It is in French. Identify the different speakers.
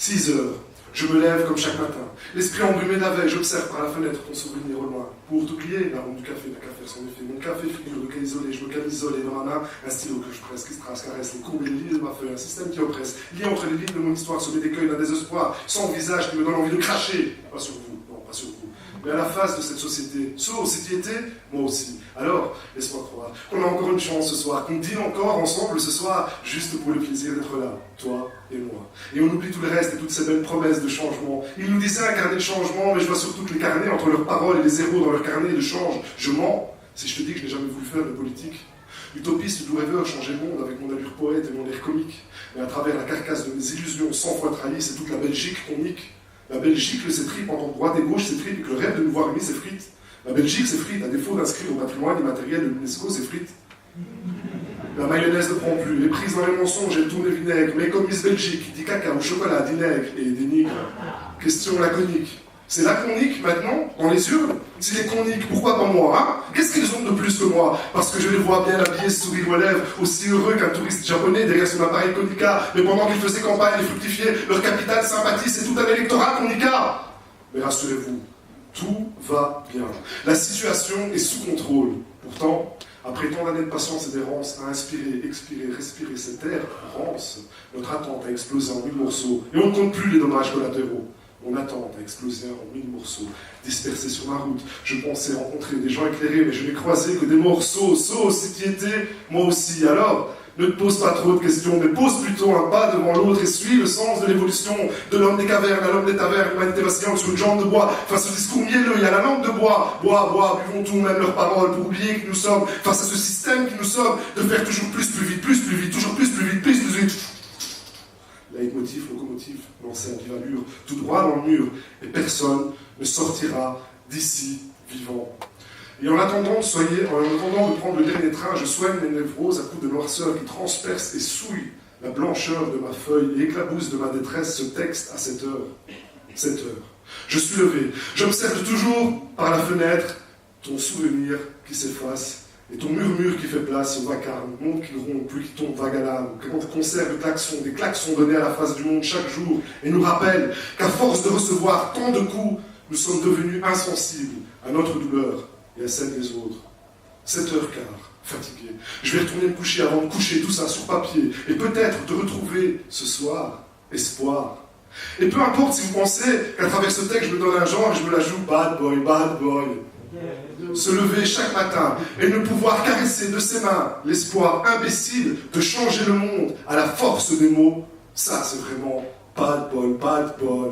Speaker 1: 6 heures. Je me lève comme chaque matin. L'esprit embrumé de la veille, j'observe par la fenêtre ton souvenir au loin. Pour t'oublier, l'arôme du café n'a qu'à faire son effet. Mon café figure de cas isolé, je me camisole et dans ma main, un stylo que je presse, qui se trace, caresse les courbes et les lignes de ma feuille, un système qui oppresse. Lié entre les lignes de mon histoire, semé d'écueils, d'un désespoir, sans visage qui me donne envie de cracher. Pas sur vous, non, pas sur vous. Mais à la face de cette société, société, moi aussi. Alors, laisse-moi croire qu'on a encore une chance ce soir, qu'on dîne encore ensemble ce soir, juste pour le plaisir d'être là, toi et moi. Et on oublie tout le reste et toutes ces belles promesses de changement. Ils nous disaient un carnet de changement, mais je vois surtout que les carnets, entre leurs paroles et les zéros dans leur carnet de change. Je mens si je te dis que je n'ai jamais voulu faire de politique. Utopiste, doux rêveur, changer le monde avec mon allure poète et mon air comique. Mais à travers la carcasse de mes illusions 100 fois trahies, c'est toute la Belgique qu'on nique. La Belgique s'effrite pendant droite et gauche s'effrite et que le rêve de nous voir unis s'effrite. La Belgique s'effrite, à défaut d'inscrire au patrimoine immatériel de l'UNESCO s'effrite. La mayonnaise ne prend plus, les prises dans les mensonges, elle tourne les vinaigres, mais comme Miss Belgique, dit caca au chocolat, des nègres et des nigres. Question laconique. C'est là qu'on nique maintenant, dans les urnes. S'il est qu'on nique, pourquoi pas moi, hein? Qu'est-ce qu'ils ont de plus que moi? Parce que je les vois bien habillés, sourire aux lèvres, aussi heureux qu'un touriste japonais derrière son appareil Konica. Mais pendant qu'ils faisaient campagne et fructifiaient, leur capitale sympathie, c'est tout un électorat Konica. Mais rassurez-vous, tout va bien. La situation est sous contrôle. Pourtant, après tant d'années de patience et d'errance, à inspirer, expirer, respirer cette air rance, notre attente a explosé en 1000 morceaux. Et on ne compte plus les dommages collatéraux. Mon attente a explosé en 1000 morceaux, dispersés sur ma route. Je pensais rencontrer des gens éclairés, mais je n'ai croisé que des morceaux. Si tu y étais, moi aussi. Alors, ne te pose pas trop de questions, mais pose plutôt un pas devant l'autre et suis le sens de l'évolution de l'homme des cavernes à l'homme des tavernes. L'humanité vacillante sur une jambe de bois. Face au discours mielleux, il y a la lampe de bois. Bois, buvons tout, même leurs paroles, pour oublier que nous sommes face à ce système qui nous sommes, de faire toujours plus vite, toujours plus vite, plus vite. Leitmotiv, locomotive, lancé à vive allure, tout droit dans le mur, et personne ne sortira d'ici vivant. Et en attendant de prendre le dernier train, je soigne mes névroses à coups de noirceur qui transpercent et souillent la blancheur de ma feuille et éclabousse de ma détresse ce texte à 7 heures. 7 heures. Je suis levé, j'observe toujours par la fenêtre ton souvenir qui s'efface et ton murmure qui fait place au vacarme, monde qui gronde, plus qui tombe vague à l'âme, concert des klaxons donnés à la face du monde chaque jour, et nous rappelle qu'à force de recevoir tant de coups, nous sommes devenus insensibles à notre douleur et à celle des autres. 7h15, fatigué. Je vais retourner me coucher avant de coucher tout ça sur papier, et peut-être te retrouver ce soir, espoir. Et peu importe si vous pensez qu'à travers ce texte, je me donne un genre et je me la joue bad boy. Se lever chaque matin et ne pouvoir caresser de ses mains l'espoir imbécile de changer le monde à la force des mots, ça c'est vraiment bad boy.